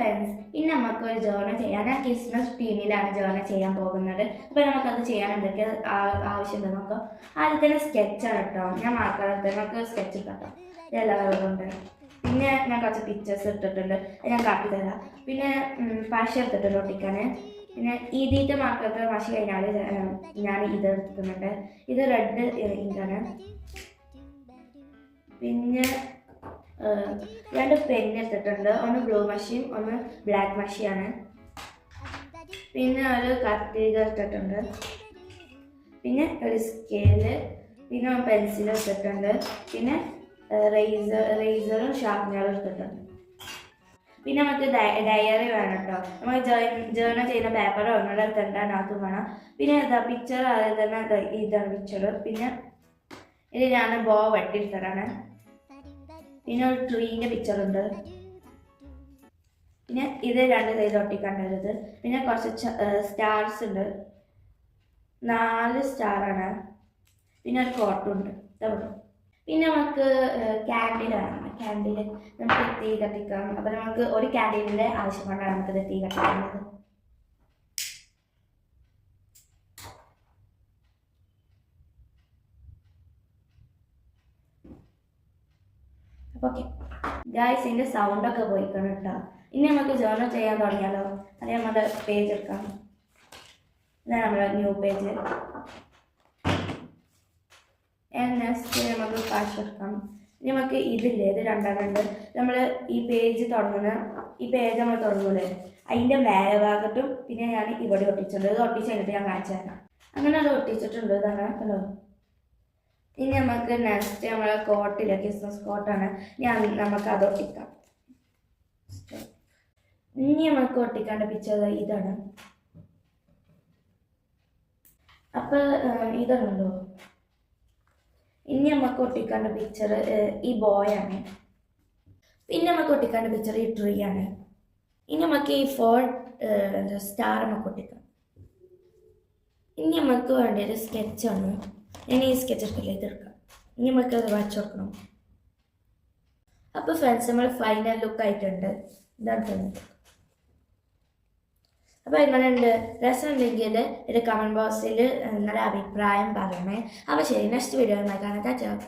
Friends, ഇന്ന് നമുക്കൊരു journal ചെയ്യാം. ഞാൻ ക്രിസ്മസ് തീമിലാണ് ജേർണൽ ചെയ്യാൻ പോകുന്നത്. അപ്പോൾ നമുക്കത് ചെയ്യാൻ എന്തൊക്കെ ആവശ്യമുണ്ട് നോക്കാം. ആദ്യം തന്നെ സ്കെച്ചാണ് കേട്ടോ. ഞാൻ മാർക്കറെടുത്ത് നമുക്ക് സ്കെച്ച് ഇട്ടോ എല്ലാവരും ഉണ്ട്. പിന്നെ ഞാൻ കുറച്ച് പിക്ചേഴ്സ് എടുത്തിട്ടുണ്ട്, ഞാൻ കാട്ടി തരാം. പിന്നെ പശ എടുത്തിട്ടുണ്ട് ഒട്ടിക്കാൻ. പിന്നെ ഈദീത്തെ മാർക്കറത്തെ പശ കഴിഞ്ഞാൽ ഞാൻ ഇത് എടുക്കുന്നുണ്ട്. ഇത് റെഡ് ഇങ്കാണ്. പിന്നെ രണ്ട് പെൻ എടുത്തിട്ടുണ്ട്. ഒന്ന് ബ്ലൂ മഷിയും ഒന്ന് ബ്ലാക്ക് മഷിയാണ്. പിന്നെ ഒരു കത്രിക എടുത്തിട്ടുണ്ട്. പിന്നെ ഒരു സ്കെയില്, പിന്നെ പെൻസിൽ എടുത്തിട്ടുണ്ട്. പിന്നെ റേസറും ഷാർപ്നറും എടുത്തിട്ടുണ്ട്. പിന്നെ നമുക്ക് ഡയറി വേണം കേട്ടോ. നമുക്ക് ജേർണൽ ചെയ്യുന്ന പേപ്പറോ ഒന്നുകൂടെ എടുത്തിട്ടാണ് അതും വേണം. പിന്നെ എന്താ പിക്ചർ, അതിൽ തന്നെ ഇതാണ് പിക്ചർ. പിന്നെ ഇത് ഞാൻ ബോ വെട്ടിയെടുത്തതാണ്. പിന്നെ ഒരു ട്രീൻ്റെ പിക്ചറുണ്ട്. പിന്നെ ഇത് രണ്ട് സൈഡ് ഒട്ടിക്കാണ്ടത്. പിന്നെ കുറച്ച് സ്റ്റാർസ് ഉണ്ട്, 4 സ്റ്റാറാണ്. പിന്നെ ഒരു ഫോട്ടുണ്ട്. പിന്നെ നമുക്ക് ക്യാൻഡിൽ വേണം. ക്യാൻഡിൽ നമുക്ക് തീ കത്തിക്കാം. അപ്പം നമുക്ക് ഒരു ക്യാൻഡിലിൻ്റെ ആവശ്യം കൊണ്ടാണ് നമുക്കിത് തീ കത്തിക്കുന്നത്. ഓക്കെ ഗായ്സ്, ഇതിൻ്റെ സൗണ്ടൊക്കെ പോയിക്കണം കേട്ടോ. ഇനി നമുക്ക് ജേർണൽ ചെയ്യാൻ തുടങ്ങിയാലോ. അത് നമ്മുടെ പേജ് എടുക്കാം. ഇതാണ് നമ്മുടെ ന്യൂ പേജ്. നെക്സ്റ്റ് നമുക്ക് കാശ് എടുക്കാം. ഇനി നമുക്ക് ഇതില്ലേ, ഇത് രണ്ടെണ്ണമുണ്ട്. നമ്മൾ ഈ പേജ് നമ്മൾ തുടങ്ങൂലേ, അതിൻ്റെ മേലെ ഭാഗത്തും പിന്നെ ഞാൻ ഇവിടെ ഒട്ടിച്ചിട്ടുണ്ട്. ഇത് ഒട്ടിച്ച് കഴിഞ്ഞിട്ട് ഞാൻ കാണിച്ചു തരാം. അങ്ങനെ അത് ഒട്ടിച്ചിട്ടുണ്ട്. ഇതാണ് ഹലോ. ഇനി നമുക്ക് നെക്സ്റ്റ് നമ്മളെ കോട്ടില്ല, ക്രിസ്മസ് കോട്ടാണ്. നമുക്ക് അത് ഒട്ടിക്കാം. ഇനി നമുക്ക് ഒട്ടിക്കേണ്ട പിക്ചർ ഇതാണ്. അപ്പോൾ ഇതാണല്ലോ. ഇനി നമുക്ക് ഒട്ടിക്കേണ്ട പിക്ചർ ഈ ബോയാണ്. പിന്നെ നമുക്ക് ഒട്ടിക്കേണ്ട പിക്ചർ ഈ ട്രീ ആണ്. ഇനി നമുക്ക് ഈ 4 സ്റ്റാർ നമുക്ക് ഒട്ടിക്കാം. ഇനി നമുക്ക് വേണ്ടിയൊരു സ്കെച്ചാണ്. ഞാൻ ഈ സ്കെച്ച് എടുക്കില്ല, ഇതെടുക്കാം. ഇനി നമുക്ക് അത് വരച്ചു കൊടുക്കണം. അപ്പോൾ ഫ്രണ്ട്സ്, നമ്മൾ ഫൈനൽ ലുക്ക് ആയിട്ടുണ്ട്. ഇതാണ് തോന്നുന്നത്. അപ്പോൾ എങ്ങനെയുണ്ട്, രസമുണ്ടെങ്കിൽ ഇത് കമൻറ്റ് ബോക്സിൽ നിങ്ങളുടെ അഭിപ്രായം പറയണേ. അപ്പോൾ ശരി, നെക്സ്റ്റ് വീഡിയോ കാണാം.